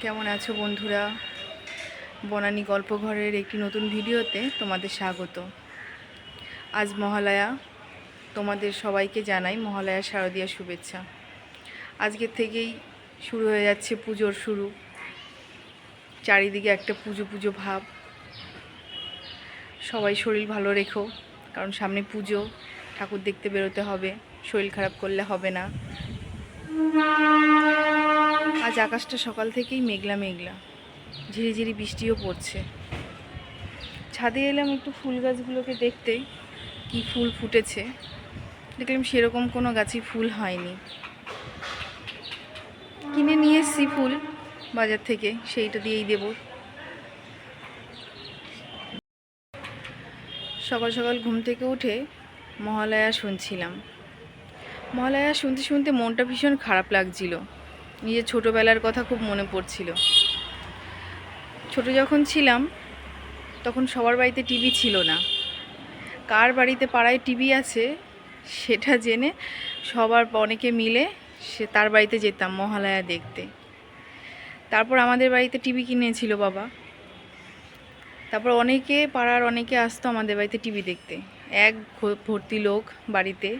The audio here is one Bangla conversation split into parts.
কেমন আছো বন্ধুরা? বনানী গল্পঘরের একটি নতুন ভিডিওতে তোমাদের স্বাগত। আজ মহালয়া, তোমাদের সবাইকে জানাই মহালয়া শারদীয়া শুভেচ্ছা। আজকের থেকেই শুরু হয়ে যাচ্ছে পুজোর শুরু। চারিদিকে একটা পুজো পুজো ভাব। সবাই শরীর ভালো রেখো, কারণ সামনে পুজো, ঠাকুর দেখতে বেরোতে হবে, শরীর খারাপ করলে হবে না। আজ আকাশটা সকাল থেকেই মেঘলা মেঘলা, ঝিরিঝিরি বৃষ্টিও পড়ছে। ছাদে এলাম একটু ফুল গাছগুলোকে দেখতে, কি ফুল ফুটেছে। দেখলাম সেরকম কোনো গাছই ফুল হয়নি। কিনে নিয়ে এসছি ফুল বাজার থেকে, সেইটা দিয়েই দেব। সকাল সকাল ঘুম থেকে উঠে মহালয়া শুনছিলাম। মহালয়া শুনতে শুনতে মনটা ভীষণ খারাপ লাগছিল। নিজের ছোটোবেলার কথা খুব মনে পড়ছিল। ছোট যখন ছিলাম তখন সবার বাড়িতে টিভি ছিল না। কার বাড়িতে পাড়ায় টিভি আছে সেটা জেনে অনেকে মিলে তার বাড়িতে যেতাম মহালয়া দেখতে। তারপর আমাদের বাড়িতে টিভি কিনেছিল বাবা। তারপর পাড়ার অনেকে আসতো আমাদের বাড়িতে টিভি দেখতে। এক ভর্তি লোক বাড়িতে,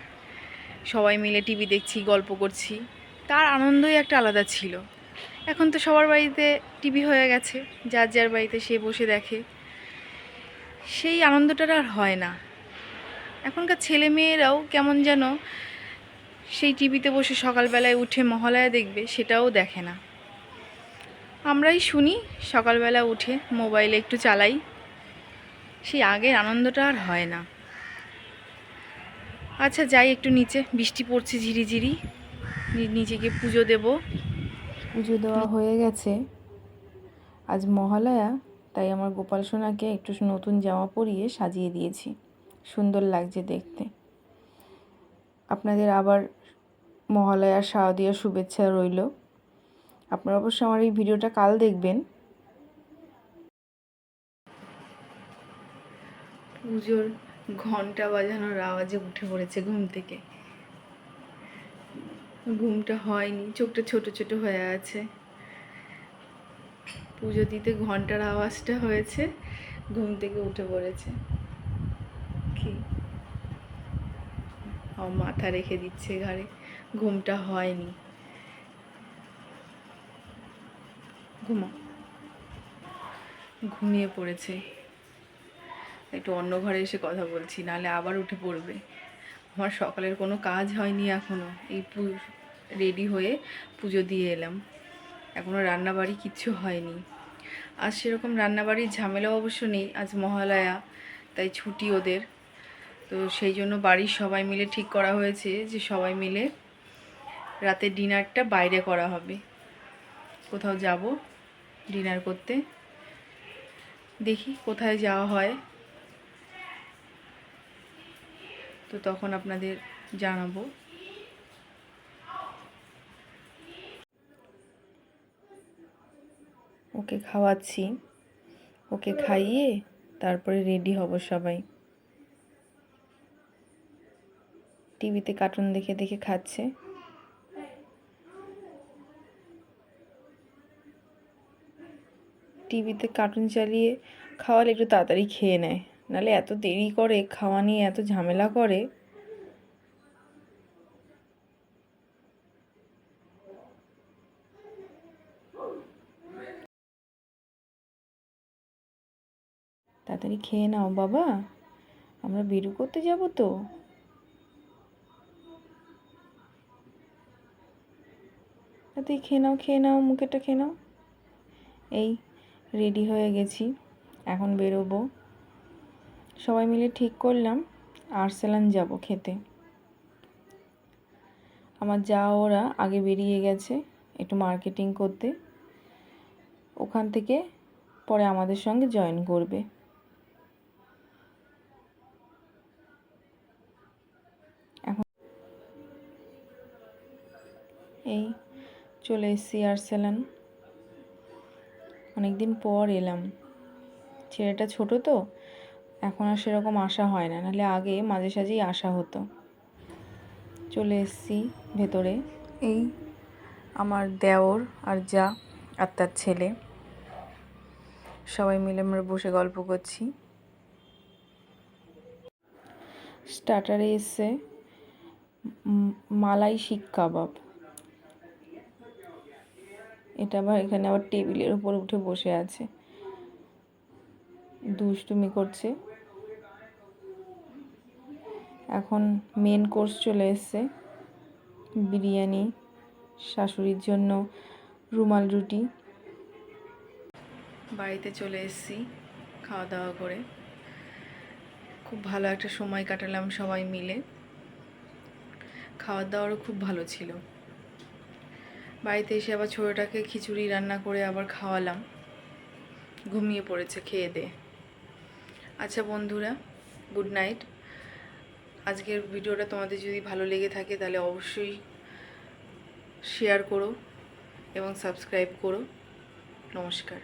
সবাই মিলে টিভি দেখছি, গল্প করছি। তার আনন্দই একটা আলাদা ছিল। এখন তো সবার বাড়িতে টিভি হয়ে গেছে, যার যার বাড়িতে সে বসে দেখে। সেই আনন্দটা আর হয় না। এখনকার ছেলে মেয়েরাও কেমন যেন সেই টিভিতে বসে সকালবেলায় উঠে মহালয়া দেখবে, সেটাও দেখে না। আমরাই শুনি সকালবেলা উঠে মোবাইলে একটু চালাই, সেই আগের আনন্দটা আর হয় না। আচ্ছা যাই একটু নিচে, বৃষ্টি পড়ছে ঝিরিঝিরি, নিচে গিয়ে পুজো দেব। পুজো দেওয়া হয়ে গেছে। আজ মহালয়া, তাই আমার গোপাল সোনাকে একটু নতুন জামা পরিয়ে সাজিয়ে দিয়েছি। সুন্দর লাগছে দেখতে। আপনাদের আবার মহালয়ার শারদীয়ার শুভেচ্ছা রইল। আপনারা অবশ্যই আমার এই ভিডিওটা কাল দেখবেন। পুজোর ঘন্টা বাজানোর আওয়াজে উঠে পড়েছে ঘুম থেকে। ঘুমটা হয়নি, চোখটা ছোট ছোট হয়ে আছে। পুজো দিতে ঘন্টার আওয়াজটা হয়েছে, ঘুম থেকে উঠে পড়েছে। কি মাথা রেখে দিচ্ছে ঘাড়ে, ঘুমটা হয়নি। ঘুমিয়ে পড়েছে। একটু অন্য ঘরে এসে কথা বলছি, নাহলে আবার উঠে পড়বে। আমার সকালের কোনো কাজ হয়নি এখনও। এই রেডি হয়ে পুজো দিয়ে এলাম, এখনও রান্নাবাড়ি কিচ্ছু হয়নি। আজ সেরকম রান্নাবাড়ির ঝামেলা অবশ্য নেই, আজ মহালয়া, তাই ছুটি ওদের। তো সেই জন্য বাড়ির সবাই মিলে ঠিক করা হয়েছে যে সবাই মিলে রাতের ডিনারটা বাইরে করা হবে। কোথাও যাব ডিনার করতে, দেখি কোথায় যাওয়া হয়, তো তখন আপনাদের জানাবো। ওকে খাওয়াচ্ছি, ওকে খাইয়ে তারপরে রেডি হব সবাই। টিভিতে কার্টুন দেখে দেখে খাচ্ছে। টিভিতে কার্টুন চালিয়ে খাওয়ালে একটু তাড়াতাড়ি খেয়ে নেয়, নাহলে এত দেরি করে খাওয়া নিয়ে এত ঝামেলা করে। তাড়াতাড়ি খেয়ে নাও বাবা, আমরা বেরু করতে যাব তো। তাড়াতাড়ি খেয়ে নাও, খেয়ে নাও, মুখেটা খেয়ে নাও। এই রেডি হয়ে গেছি, এখন বেরোবো। সবাই মিলে ঠিক করলাম আর্সেলান যাব খেতে। আমার যা ওরা আগে বেরিয়ে গেছে একটু মার্কেটিং করতে, ওখান থেকে পরে আমাদের সঙ্গে জয়েন করবে। এখন এই চলে এসেছি আর্সেলান, অনেকদিন পর এলাম। ছেলেটা ছোট তো, এখন আর সেরকম আসা হয় না, নাহলে আগে মাঝে সাঝেই আসা হতো। চলে এসেছি ভেতরে। এই আমার দেওর আর যা আর তার ছেলে। সবাই মিলে আমরা বসে গল্প করছি। স্টার্টারে এসছে মালাই শিক কাবাব। এটা আবার এখানে আবার টেবিলের উপর উঠে বসে আছে, দুষ্টুমি করছে। এখন মেন কোর্স চলে এসছে, বিরিয়ানি, শাশুড়ির জন্য রুমাল রুটি। বাড়িতে চলে এসেছি খাওয়া দাওয়া করে। খুব ভালো একটা সময় কাটালাম সবাই মিলে। খাওয়া দাওয়ারও খুব ভালো ছিল। বাড়িতে এসে আবার ছোটোটাকে খিচুড়ি রান্না করে আবার খাওয়ালাম, ঘুমিয়ে পড়েছে খেয়ে দিয়ে। আচ্ছা বন্ধুরা, গুড নাইট। আজকের ভিডিওটা তোমাদের যদি ভালো লেগে থাকে তাহলে অবশ্যই শেয়ার করো এবং সাবস্ক্রাইব করো। নমস্কার।